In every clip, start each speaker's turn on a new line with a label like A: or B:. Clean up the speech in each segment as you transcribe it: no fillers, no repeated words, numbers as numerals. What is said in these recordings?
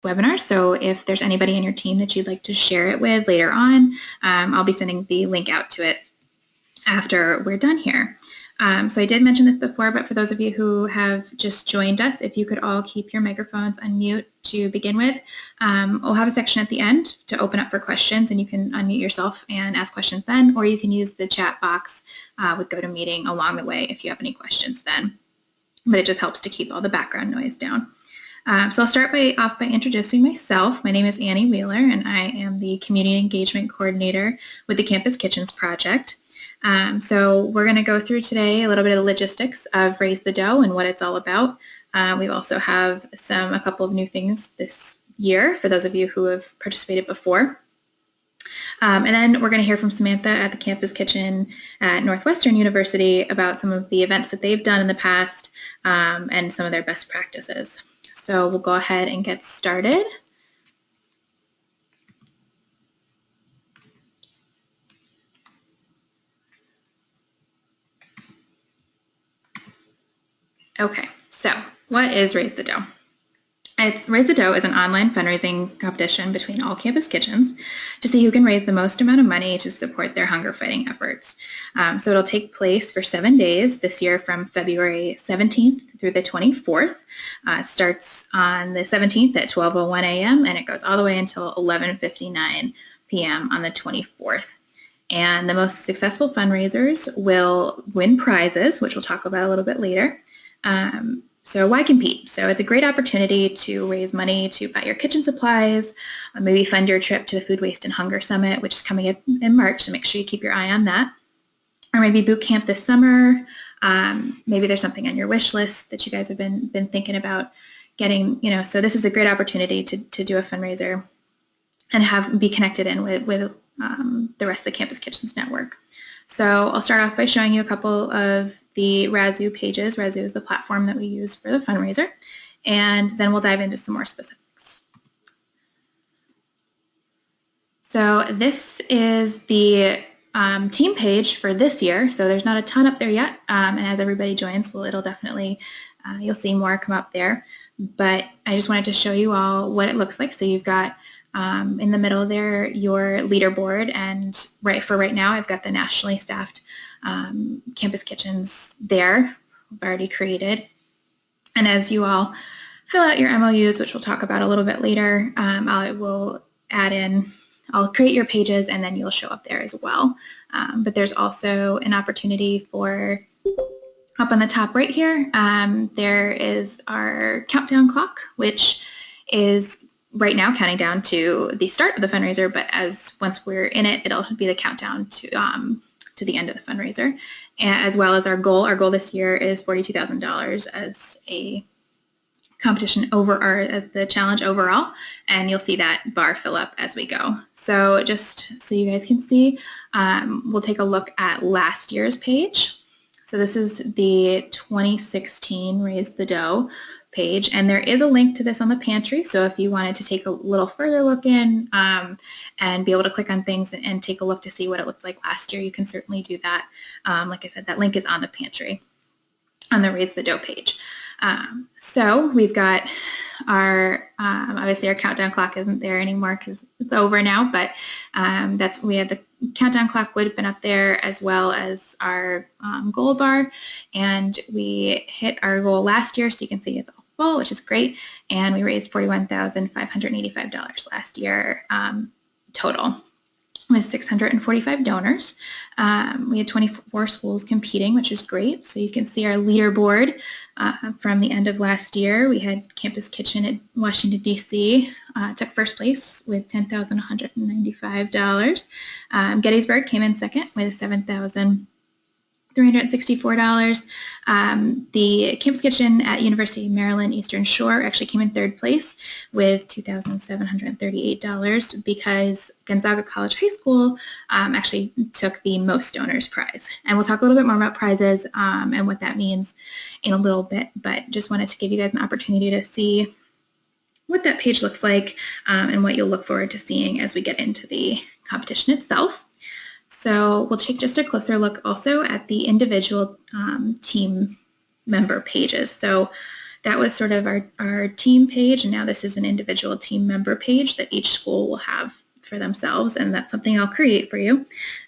A: webinar. So if there's anybody in your team that you'd like to share it with later on, I'll be sending the link out to it after we're done here. So I did mention this before, but for those of you who have just joined us, if you could all keep your microphones unmute to begin with. We'll have a section at the end to open up for questions, and you can unmute yourself and ask questions then, or you can use the chat box with GoToMeeting along the way if you have any questions then. But it just helps to keep all the background noise down. So I'll start off by introducing myself. My name is Annie Wheeler, and I am the Community Engagement Coordinator with the Campus Kitchens Project. So we're going to go through today a little bit of the logistics of Raise the Dough and what it's all about. We also have a couple of new things this year for those of you who have participated before. And then we're going to hear from Samantha at the Campus Kitchen at Northwestern University about some of the events that they've done in the past and some of their best practices. So we'll go ahead and get started. Okay, so what is Raise the Dough? Raise the Dough is an online fundraising competition between all campus kitchens to see who can raise the most amount of money to support their hunger fighting efforts. So it'll take place for 7 days this year from February 17th through the 24th. It starts on the 17th at 12:01 a.m. and it goes all the way until 11:59 p.m. on the 24th. And the most successful fundraisers will win prizes, which we'll talk about a little bit later. So why compete? So it's a great opportunity to raise money to buy your kitchen supplies, maybe fund your trip to the Food Waste and Hunger Summit, which is coming up in March, so make sure you keep your eye on that. Or maybe boot camp this summer. Maybe there's something on your wish list that you guys have been thinking about getting, so this is a great opportunity to do a fundraiser and be connected in with the rest of the Campus Kitchens network. So I'll start off by showing you a couple of the Razoo pages. Razoo is the platform that we use for the fundraiser, and then we'll dive into some more specifics. So this is the team page for this year. So there's not a ton up there yet, and as everybody joins, it'll definitely, you'll see more come up there. But I just wanted to show you all what it looks like. So you've got in the middle there your leaderboard, and right now I've got the nationally staffed Campus Kitchens there, I've already created. And as you all fill out your MOUs, which we'll talk about a little bit later, I'll create your pages and then you'll show up there as well. But there's also an opportunity for, up on the top right here, there is our countdown clock, which is right now counting down to the start of the fundraiser, but once we're in it, it'll be the countdown to the end of the fundraiser, as well as our goal. Our goal this year is $42,000 as a competition as the challenge overall, and you'll see that bar fill up as we go. So just so you guys can see, we'll take a look at last year's page. So this is the 2016 Raise the Dough page, and there is a link to this on the pantry, so if you wanted to take a little further look in and be able to click on things and take a look to see what it looked like last year, you can certainly do that. Like I said, that link is on the pantry on the Raise the Dough page. So we've got our, obviously our countdown clock isn't there anymore because it's over now, but we had the countdown clock would have been up there, as well as our goal bar, and we hit our goal last year, so you can see it's all full, which is great, and we raised $41,585 last year total, with 645 donors. We had 24 schools competing, which is great. So you can see our leaderboard from the end of last year. We had Campus Kitchen at Washington, D.C. Took first place with $10,195. Gettysburg came in second with $7,364. The Campus Kitchen at University of Maryland Eastern Shore actually came in third place with $2,738 because Gonzaga College High School actually took the most donors prize. And we'll talk a little bit more about prizes and what that means in a little bit, but just wanted to give you guys an opportunity to see what that page looks like and what you'll look forward to seeing as we get into the competition itself. So we'll take just a closer look also at the individual team member pages. So that was sort of our team page, and now this is an individual team member page that each school will have for themselves, and that's something I'll create for you,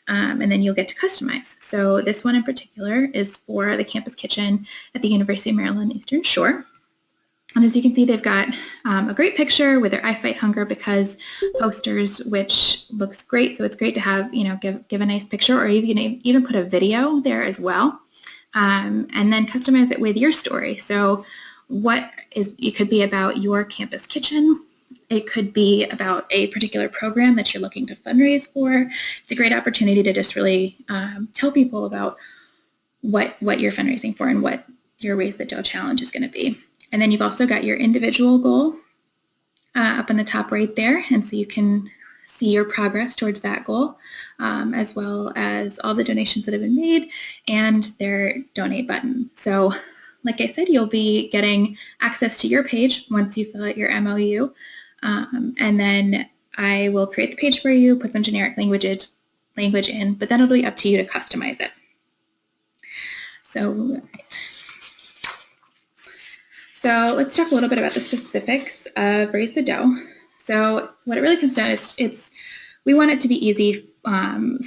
A: and then you'll get to customize. So this one in particular is for the campus kitchen at the University of Maryland Eastern Shore. And as you can see, they've got a great picture with their I Fight Hunger Because posters, which looks great. So it's great to have, give a nice picture, or even put a video there as well. And then customize it with your story. So it could be about your campus kitchen. It could be about a particular program that you're looking to fundraise for. It's a great opportunity to just really tell people about what you're fundraising for and what your Raise the Dough challenge is going to be. And then you've also got your individual goal up in the top right there, and so you can see your progress towards that goal, as well as all the donations that have been made and their donate button. So like I said, you'll be getting access to your page once you fill out your MOU, and then I will create the page for you, put some generic language in, but then it'll be up to you to customize it. So let's talk a little bit about the specifics of Raise the Dough. So what it really comes down to, we want it to be easy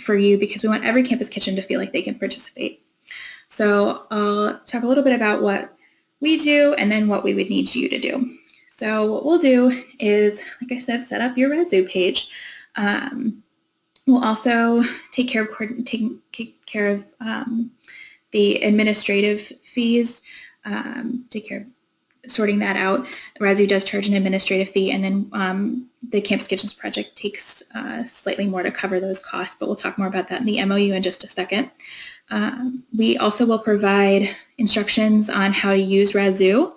A: for you, because we want every campus kitchen to feel like they can participate. So I'll talk a little bit about what we do and then what we would need you to do. So what we'll do is, like I said, set up your Razoo page. We'll also take care of the administrative fees, take care of sorting that out. Razoo does charge an administrative fee, and then the Campus Kitchens project takes slightly more to cover those costs, but we'll talk more about that in the MOU in just a second. We also will provide instructions on how to use Razoo,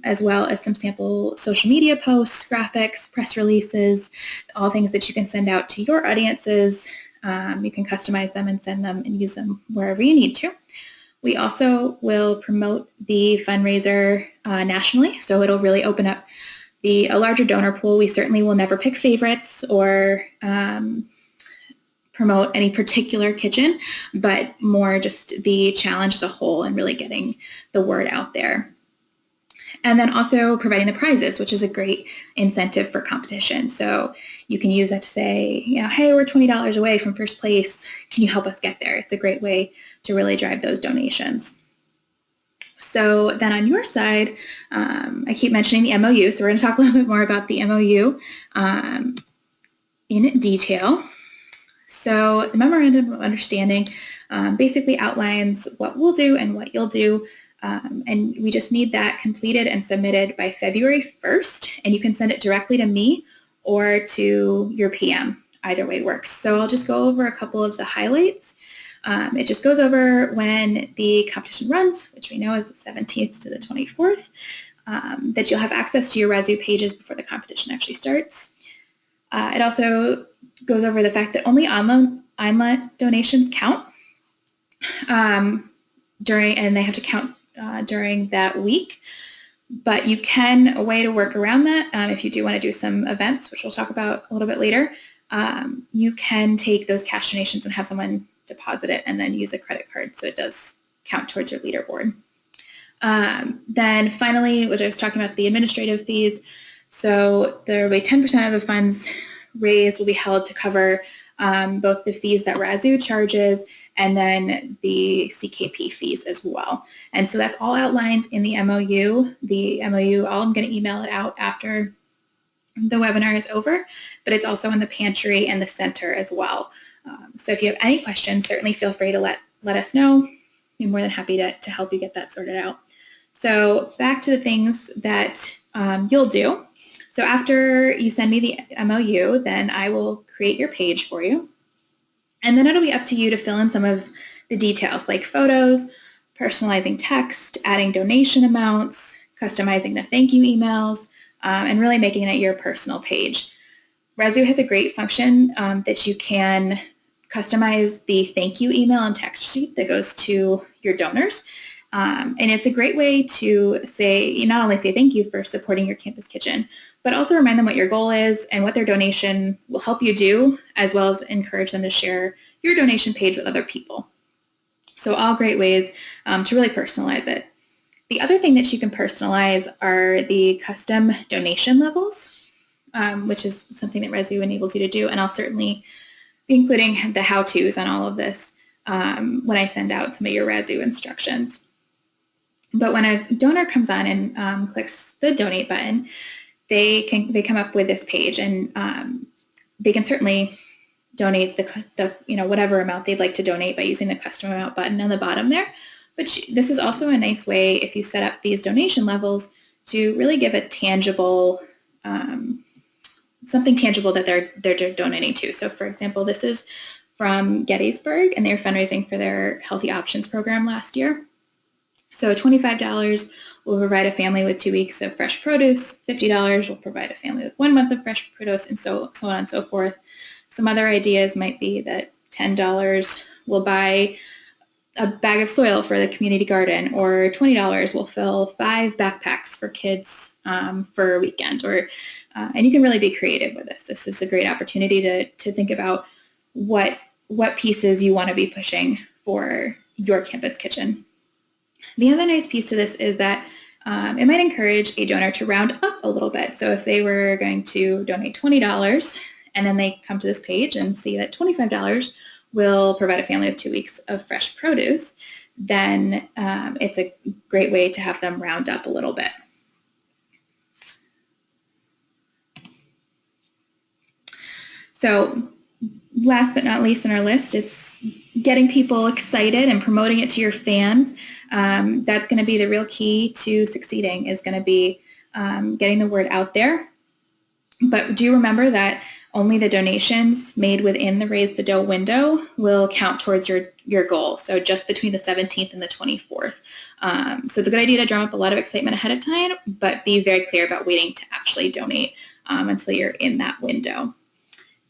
A: as well as some sample social media posts, graphics, press releases, all things that you can send out to your audiences. You can customize them and send them and use them wherever you need to. We also will promote the fundraiser nationally, so it'll really open up a larger donor pool. We certainly will never pick favorites or promote any particular kitchen, but more just the challenge as a whole and really getting the word out there. And then also providing the prizes, which is a great incentive for competition. So you can use that to say, hey, we're $20 away from first place. Can you help us get there? It's a great way to really drive those donations. So then on your side, I keep mentioning the MOU, so we're going to talk a little bit more about the MOU in detail. So the Memorandum of Understanding basically outlines what we'll do and what you'll do. And we just need that completed and submitted by February 1st, and you can send it directly to me or to your PM. Either way works. So I'll just go over a couple of the highlights. It just goes over when the competition runs, which we know is the 17th to the 24th, that you'll have access to your Razoo pages before the competition actually starts. It also goes over the fact that only online donations count and they have to count during that week. But you can, a way to work around that, if you do want to do some events, which we'll talk about a little bit later, you can take those cash donations and have someone deposit it and then use a credit card, so it does count towards your leaderboard. Then finally, which I was talking about, the administrative fees. So there will be 10% of the funds raised will be held to cover both the fees that Razoo charges and then the CKP fees as well. And so that's all outlined in the MOU. The MOU, I'm going to email it out after the webinar is over, but it's also in the pantry and the center as well. So if you have any questions, certainly feel free to let us know. I'd be more than happy to help you get that sorted out. So back to the things that you'll do. So after you send me the MOU, then I will create your page for you. And then it'll be up to you to fill in some of the details, like photos, personalizing text, adding donation amounts, customizing the thank you emails, and really making it your personal page. Razoo has a great function that you can customize the thank you email and text sheet that goes to your donors. And it's a great way to say, not only say thank you for supporting your campus kitchen, but also remind them what your goal is and what their donation will help you do, as well as encourage them to share your donation page with other people. So all great ways to really personalize it. The other thing that you can personalize are the custom donation levels, which is something that Resu enables you to do, and I'll certainly be including the how-tos on all of this when I send out some of your Resu instructions. But when a donor comes on and clicks the donate button, they come up with this page, and they can certainly donate the whatever amount they'd like to donate by using the custom amount button on the bottom there. But this is also a nice way, if you set up these donation levels, to really give a tangible, something tangible that they're donating to. So for example, this is from Gettysburg, and they're fundraising for their Healthy Options program last year. So $25 will provide a family with 2 weeks of fresh produce, $50 will provide a family with 1 month of fresh produce, and so on and so forth. Some other ideas might be that $10 will buy a bag of soil for the community garden, or $20 will fill 5 backpacks for kids for a weekend, and you can really be creative with this. This is a great opportunity to think about what pieces you want to be pushing for your campus kitchen. The other nice piece to this is that it might encourage a donor to round up a little bit. So if they were going to donate $20 and then they come to this page and see that $25 will provide a family with 2 weeks of fresh produce, then it's a great way to have them round up a little bit. So last but not least on our list, it's getting people excited and promoting it to your fans. That's going to be the real key to succeeding, is going to be getting the word out there. But do remember that only the donations made within the Raise the Dough window will count towards your goal, so just between the 17th and the 24th. So it's a good idea to drum up a lot of excitement ahead of time, but be very clear about waiting to actually donate until you're in that window.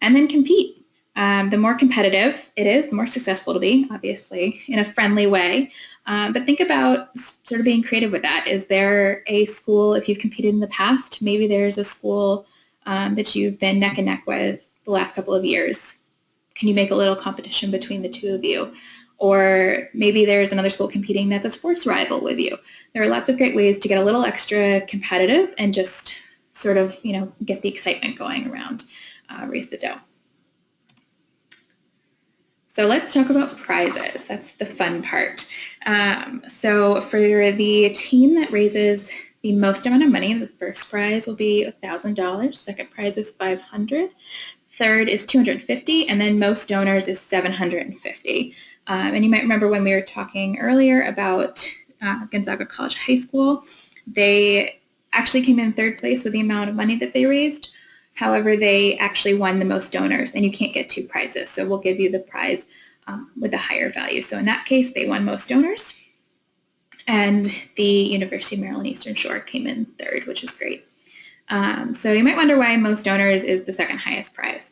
A: And then compete. The more competitive it is, the more successful it'll be, obviously, in a friendly way. But think about sort of being creative with that. Is there a school, if you've competed in the past, maybe there's a school that you've been neck and neck with the last couple of years. Can you make a little competition between the two of you? Or maybe there's another school competing that's a sports rival with you. There are lots of great ways to get a little extra competitive and just sort of, get the excitement going around Raise the Dough. So let's talk about prizes. That's the fun part. So for the team that raises the most amount of money, the first prize will be $1,000. Second prize is $500. Third is $250, and then most donors is $750. And you might remember when we were talking earlier about Gonzaga College High School, they actually came in third place with the amount of money that they raised. However, they actually won the most donors, and you can't get 2 prizes, so we'll give you the prize with the higher value. So in that case, they won most donors, and the University of Maryland Eastern Shore came in third, which is great. So you might wonder why most donors is the second highest prize.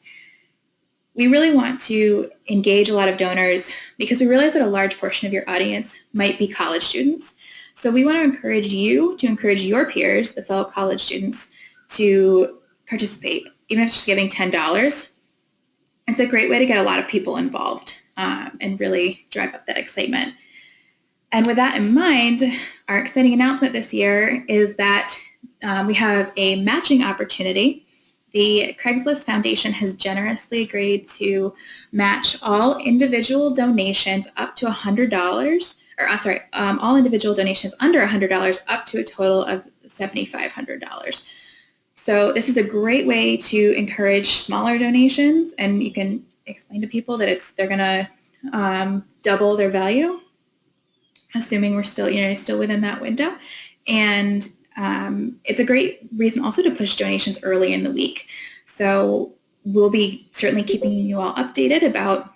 A: We really want to engage a lot of donors because we realize that a large portion of your audience might be college students. So we want to encourage you to encourage your peers, the fellow college students, to participate, even if it's just giving $10. It's a great way to get a lot of people involved and really drive up that excitement. And with that in mind, our exciting announcement this year is that we have a matching opportunity. The Craigslist Foundation has generously agreed to match all individual donations up to $100, all individual donations under $100 up to a total of $7,500. So this is a great way to encourage smaller donations, and you can explain to people that they're going to double their value, assuming we're still still within that window. And it's a great reason also to push donations early in the week. So we'll be certainly keeping you all updated about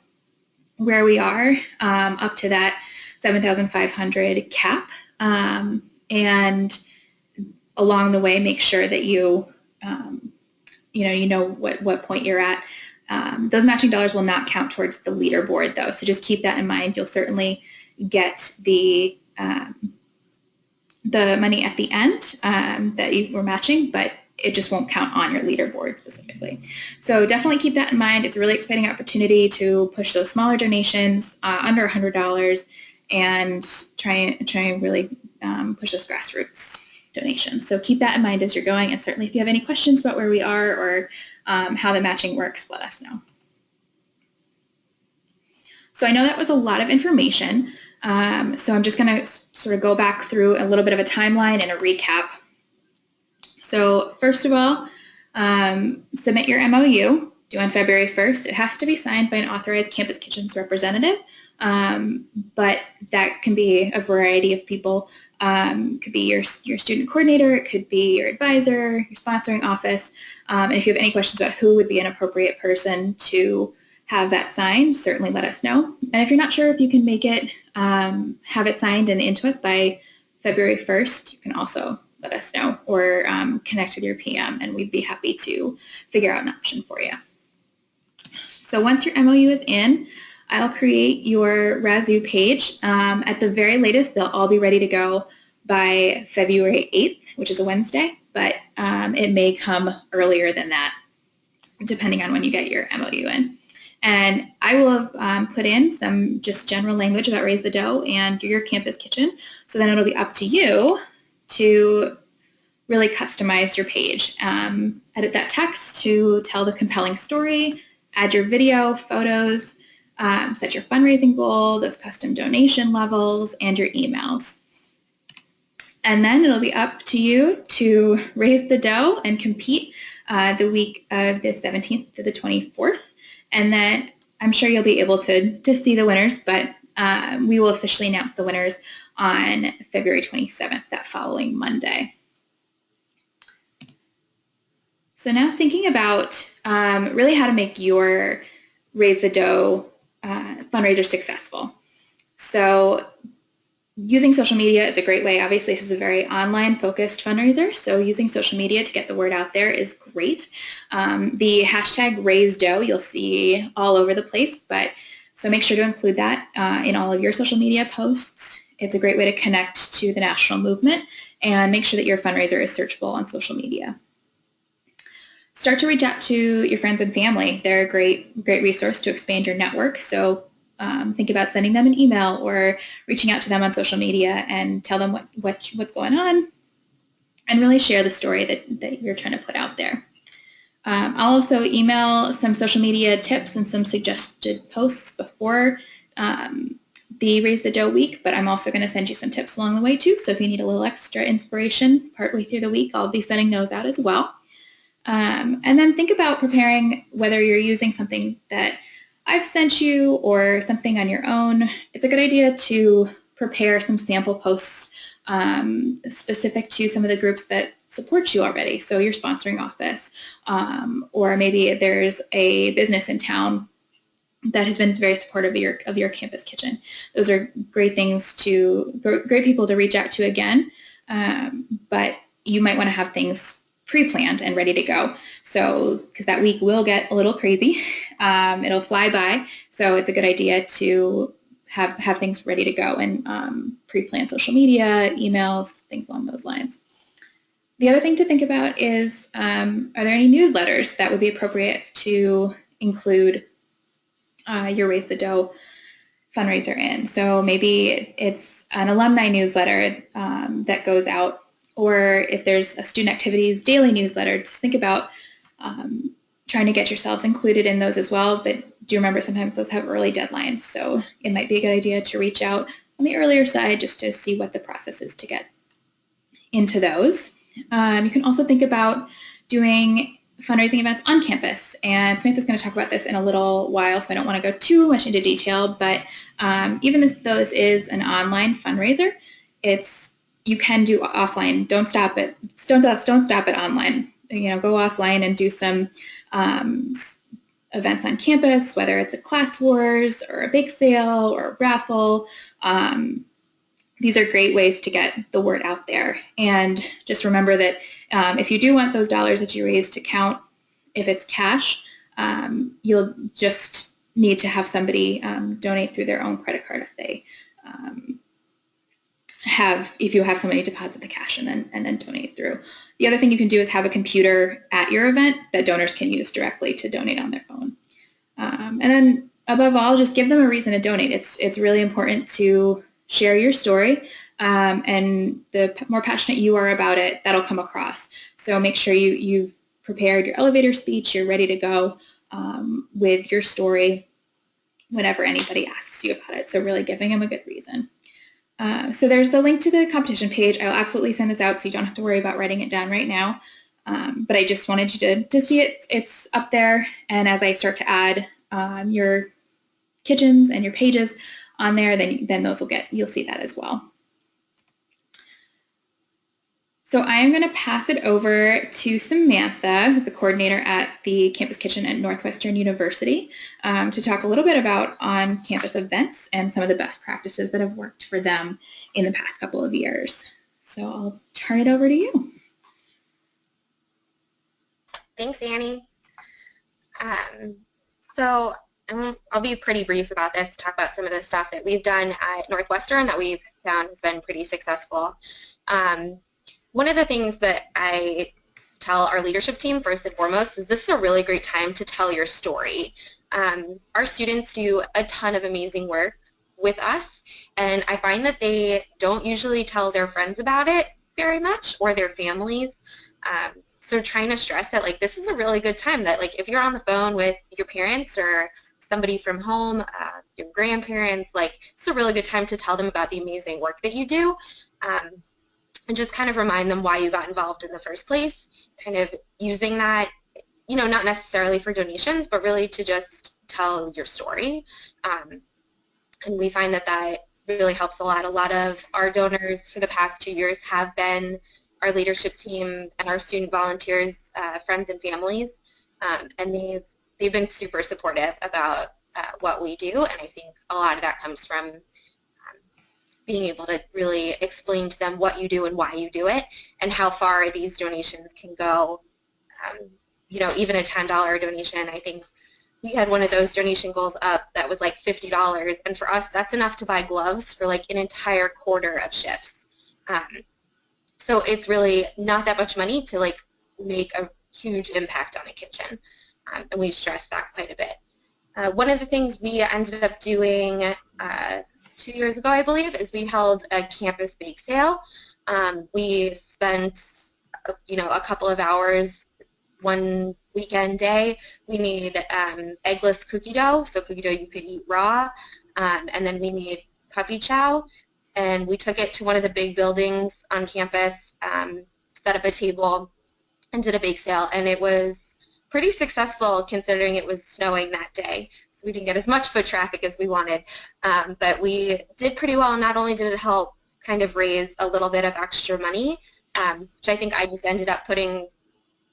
A: where we are up to that 7,500 cap, and along the way make sure that you know what point you're at. Those matching dollars will not count towards the leaderboard, though, so just keep that in mind. You'll certainly get the money at the end that you were matching, but it just won't count on your leaderboard specifically. So definitely keep that in mind. It's a really exciting opportunity to push those smaller donations under $100 and try and really push those grassroots donations. So keep that in mind as you're going, and certainly if you have any questions about where we are or how the matching works, let us know. So I know that was a lot of information, so I'm just going to sort of go back through a little bit of a timeline and a recap. So first of all, submit your MOU due on February 1st. It has to be signed by an authorized Campus Kitchens representative, but that can be a variety of people. Could be your student coordinator, it could be your advisor, your sponsoring office, and if you have any questions about who would be an appropriate person to have that signed, certainly let us know. And if you're not sure if you can make it, have it signed and into us by February 1st, you can also let us know or connect with your PM, and we'd be happy to figure out an option for you. So once your MOU is in, I'll create your Razoo page. At the very latest, they'll all be ready to go by February 8th, which is a Wednesday, but it may come earlier than that, depending on when you get your MOU in. And I will have put in some just general language about Raise the Dough and your Campus Kitchen, so then it'll be up to you to really customize your page. Edit that text to tell the compelling story, add your video, photos, set your fundraising goal, those custom donation levels, and your emails. And then it'll be up to you to raise the dough and compete the week of the 17th to the 24th. And then I'm sure you'll be able to see the winners, but we will officially announce the winners on February 27th, that following Monday. So now thinking about really how to make your Raise the Dough fundraiser successful. So using social media is a great way. Obviously, this is a very online-focused fundraiser, so using social media to get the word out there is great. The hashtag #RaiseDough you'll see all over the place, so make sure to include that in all of your social media posts. It's a great way to connect to the national movement, and make sure that your fundraiser is searchable on social media. Start to reach out to your friends and family. They're a great resource to expand your network. So think about sending them an email or reaching out to them on social media and tell them what's going on, and really share the story that you're trying to put out there. I'll also email some social media tips and some suggested posts before the Raise the Dough week, but I'm also going to send you some tips along the way too. So if you need a little extra inspiration partway through the week, I'll be sending those out as well. And then think about preparing, whether you're using something that I've sent you or something on your own. It's a good idea to prepare some sample posts specific to some of the groups that support you already. So your sponsoring office, or maybe there's a business in town that has been very supportive of your Campus Kitchen. Those are great people to reach out to again, but you might want to have things pre-planned and ready to go. So, because that week will get a little crazy, it'll fly by. So it's a good idea to have things ready to go and pre-plan social media, emails, things along those lines. The other thing to think about is, are there any newsletters that would be appropriate to include your Raise the Dough fundraiser in? So maybe it's an alumni newsletter that goes out, or if there's a student activities daily newsletter, just think about trying to get yourselves included in those as well. But do remember sometimes those have early deadlines, so it might be a good idea to reach out on the earlier side just to see what the process is to get into those. You can also think about doing fundraising events on campus, and Samantha's going to talk about this in a little while, so I don't want to go too much into detail, but even though this is an online fundraiser, you can do offline. Don't stop it online. Go offline and do some events on campus, whether it's a class wars or a bake sale or a raffle. These are great ways to get the word out there. And just remember that if you do want those dollars that you raise to count, if it's cash, you'll just need to have somebody donate through their own credit card if you have somebody deposit the cash and then donate through. The other thing you can do is have a computer at your event that donors can use directly to donate on their phone. And then above all, just give them a reason to donate. It's really important to share your story. and the more passionate you are about it, that'll come across. So make sure you've prepared your elevator speech, you're ready to go with your story whenever anybody asks you about it. So really giving them a good reason. So there's the link to the competition page. I'll absolutely send this out so you don't have to worry about writing it down right now. But I just wanted you to see it. It's up there. And as I start to add your kitchens and your pages on there, then those you'll see that as well. So I am going to pass it over to Samantha, who's the coordinator at the Campus Kitchen at Northwestern University, to talk a little bit about on-campus events and some of the best practices that have worked for them in the past couple of years. So I'll turn it over to you.
B: Thanks, Annie. So I'll be pretty brief about this, talk about some of the stuff that we've done at Northwestern that we've found has been pretty successful. One of the things that I tell our leadership team first and foremost is this is a really great time to tell your story. Our students do a ton of amazing work with us, and I find that they don't usually tell their friends about it very much or their families. So trying to stress that like this is a really good time, that like if you're on the phone with your parents or somebody from home, your grandparents, like it's a really good time to tell them about the amazing work that you do. And just kind of remind them why you got involved in the first place, kind of using that, you know, not necessarily for donations, but really to just tell your story. And we find that that really helps a lot. A lot of our donors for the past 2 years have been our leadership team and our student volunteers, friends and families, and they've been super supportive about what we do, and I think a lot of that comes from being able to really explain to them what you do and why you do it and how far these donations can go. You know, even a $10 donation, I think we had one of those donation goals up that was like $50, and for us that's enough to buy gloves for like an entire quarter of shifts. So it's really not that much money to like make a huge impact on a kitchen, and we stress that quite a bit. One of the things we ended up doing 2 years ago, I believe, is we held a campus bake sale. We spent, you know, a couple of hours one weekend day. We made eggless cookie dough, so cookie dough you could eat raw, and then we made puppy chow, and we took it to one of the big buildings on campus, set up a table, and did a bake sale, and it was pretty successful considering it was snowing that day. So we didn't get as much foot traffic as we wanted, but we did pretty well, and not only did it help kind of raise a little bit of extra money, which I think I just ended up putting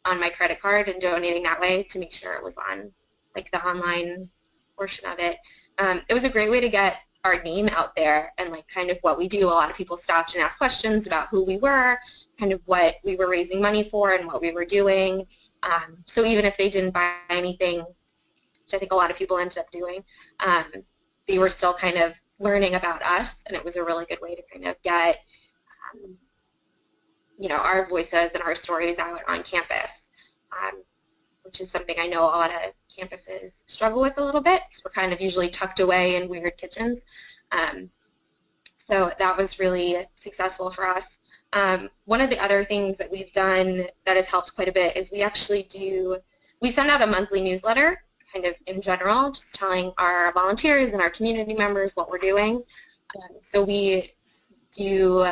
B: on my credit card and donating that way to make sure it was on like the online portion of it. It was a great way to get our name out there and like kind of what we do. A lot of people stopped and asked questions about who we were, kind of what we were raising money for and what we were doing. So even if they didn't buy anything, which I think a lot of people ended up doing, they were still kind of learning about us, and it was a really good way to kind of get you know, our voices and our stories out on campus, which is something I know a lot of campuses struggle with a little bit because we're kind of usually tucked away in weird kitchens. So that was really successful for us. One of the other things that we've done that has helped quite a bit is we send out a monthly newsletter kind of in general, just telling our volunteers and our community members what we're doing. So we do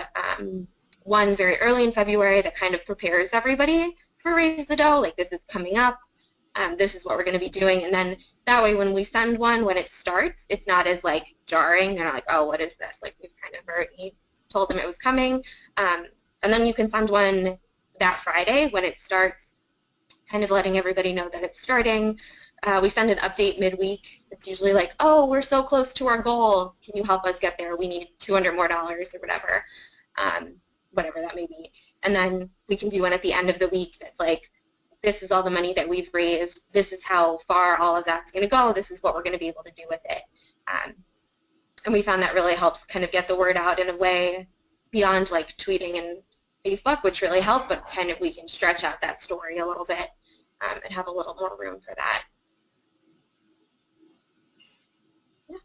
B: one very early in February that kind of prepares everybody for Raise the Dough, like this is coming up, this is what we're going to be doing, and then that way when we send one, when it starts, it's not as like jarring. They're not like, oh, what is this? Like we've kind of already told them it was coming, and then you can send one that Friday when it starts, kind of letting everybody know that it's starting. We send an update midweek. It's usually like, oh, we're so close to our goal. Can you help us get there? We need $200 more or whatever. Whatever that may be. And then we can do one at the end of the week that's like, this is all the money that we've raised, this is how far all of that's going to go, this is what we're going to be able to do with it. And we found that really helps kind of get the word out in a way beyond like tweeting and Facebook, which really helped, but kind of we can stretch out that story a little bit and have a little more room for that.
A: Yeah.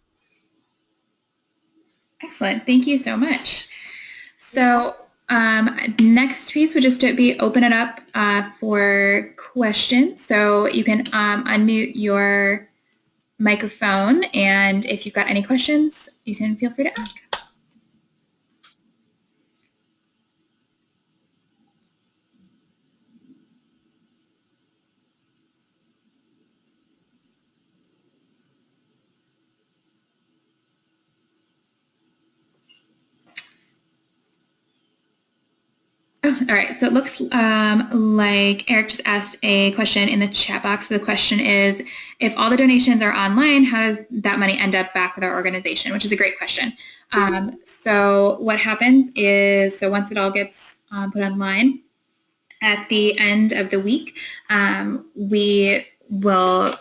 A: Excellent. Thank you so much. So next piece would just be open it up for questions. So you can unmute your microphone, and if you've got any questions, you can feel free to ask. Oh, all right, so it looks like Eric just asked a question in the chat box. The question is, if all the donations are online, how does that money end up back with our organization? Which is a great question. So what happens is, so once it all gets put online, at the end of the week, we will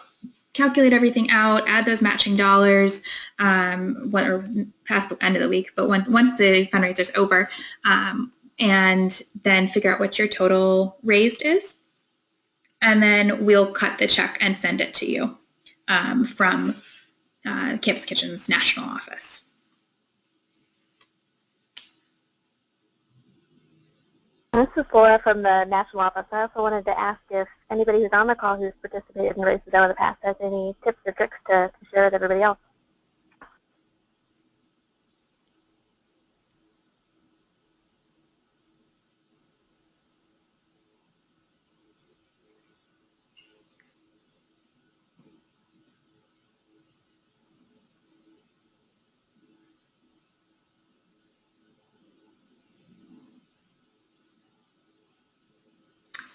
A: calculate everything out, add those matching dollars, or past the end of the week, but once the fundraiser is over, and then figure out what your total raised is. And then we'll cut the check and send it to you from Campus Kitchen's national office.
C: This is Laura from the national office. I also wanted to ask if anybody who's on the call who's participated in Race the Dough in the past has any tips or tricks to share with everybody else.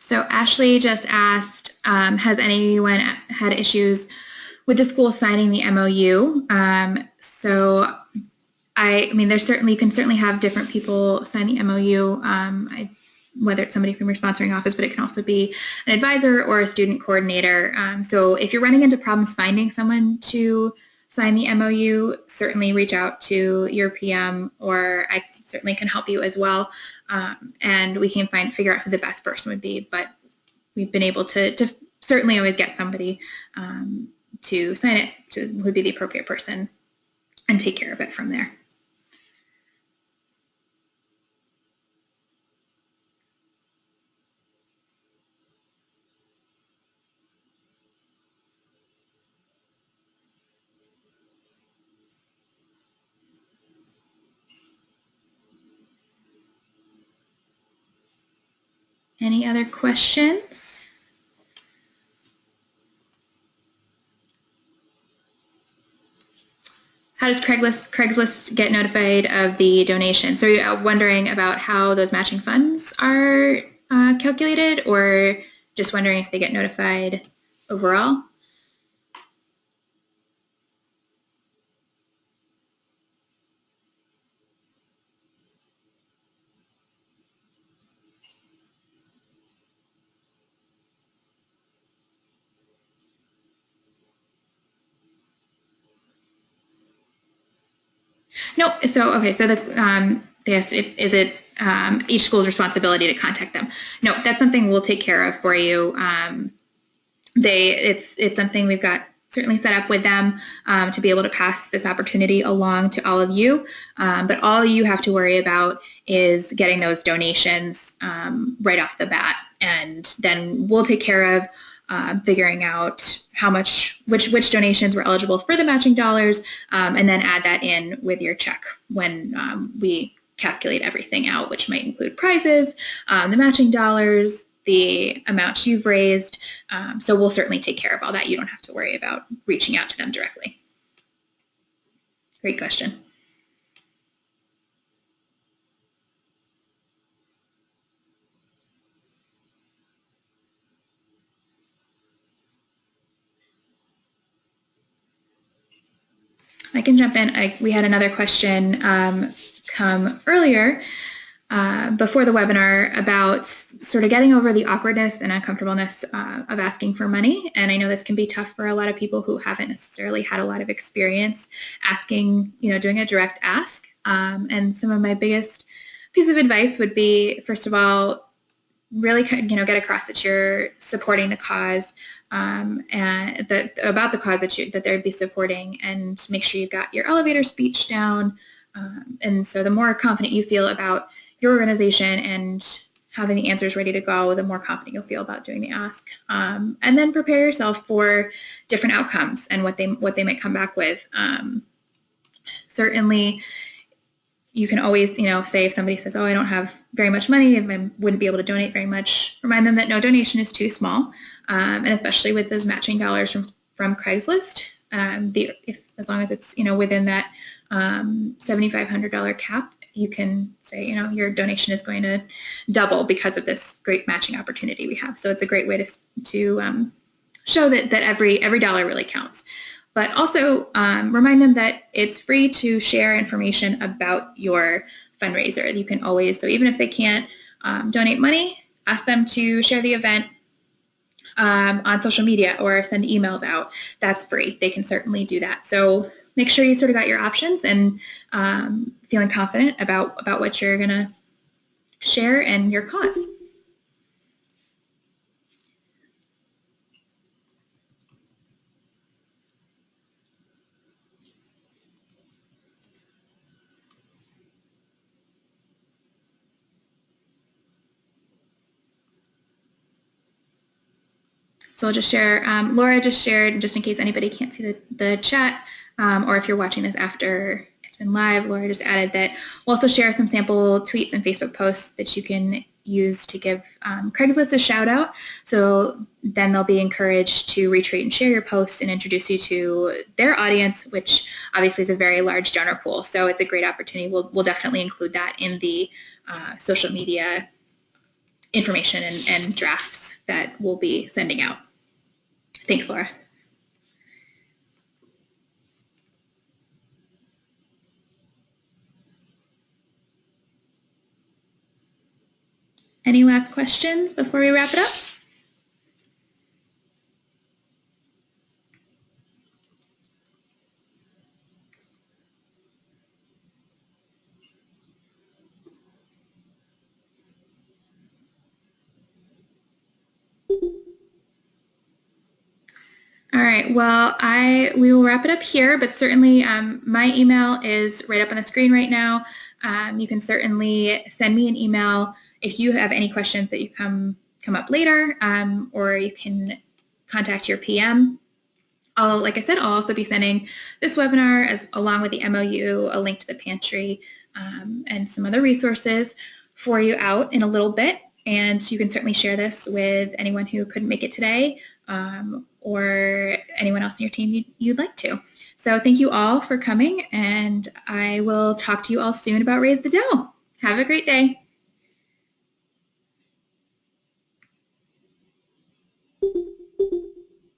A: So Ashley just asked, has anyone had issues with the school signing the MOU? So I mean, there's certainly, you can certainly have different people sign the MOU, whether it's somebody from your sponsoring office, but it can also be an advisor or a student coordinator. So if you're running into problems finding someone to sign the MOU, certainly reach out to your PM, or I certainly can help you as well. And we can figure out who the best person would be, but we've been able to certainly always get somebody to sign it, who would be the appropriate person, and take care of it from there. Any other questions? How does Craigslist get notified of the donation? So you're wondering about how those matching funds are calculated, or just wondering if they get notified overall? No, so okay, so the yes, is it each school's responsibility to contact them? No, that's something we'll take care of for you. It's something we've got certainly set up with them to be able to pass this opportunity along to all of you. But all you have to worry about is getting those donations right off the bat, and then we'll take care of figuring out how much, which donations were eligible for the matching dollars, and then add that in with your check when we calculate everything out, which might include prizes, the matching dollars, the amount you've raised. So we'll certainly take care of all that. You don't have to worry about reaching out to them directly. Great question. I can jump in. We had another question come earlier before the webinar about sort of getting over the awkwardness and uncomfortableness of asking for money. And I know this can be tough for a lot of people who haven't necessarily had a lot of experience asking, doing a direct ask. And some of my biggest piece of advice would be, first of all, really, get across that you're supporting the cause, and about the cause that they'd be supporting, and make sure you've got your elevator speech down. And so the more confident you feel about your organization and having the answers ready to go, the more confident you'll feel about doing the ask. And then prepare yourself for different outcomes and what they might come back with. Certainly, you can always, say if somebody says, oh, I don't have very much money and I wouldn't be able to donate very much, remind them that no donation is too small. And especially with those matching dollars from Craigslist, as long as it's, within that $7,500 cap, you can say, your donation is going to double because of this great matching opportunity we have. So it's a great way to show that every dollar really counts. But also remind them that it's free to share information about your fundraiser. You can always, so even if they can't donate money, ask them to share the event on social media or send emails out. That's free. They can certainly do that. So make sure you sort of got your options and feeling confident about what you're going to share and your cause. So I'll just share, Laura just shared, just in case anybody can't see the chat, or if you're watching this after it's been live, Laura just added that we'll also share some sample tweets and Facebook posts that you can use to give Craigslist a shout out. So then they'll be encouraged to retweet and share your posts and introduce you to their audience, which obviously is a very large donor pool. So it's a great opportunity. We'll definitely include that in the social media information and drafts that we'll be sending out. Thanks, Laura. Any last questions before we wrap it up? All right, well, we will wrap it up here, but certainly my email is right up on the screen right now. You can certainly send me an email if you have any questions that you come up later, or you can contact your PM. Like I said, I'll also be sending this webinar along with the MOU, a link to the pantry, and some other resources for you out in a little bit. And you can certainly share this with anyone who couldn't make it today, or anyone else in your team you'd like to. So thank you all for coming, and I will talk to you all soon about Raise the Dough. Have a great day.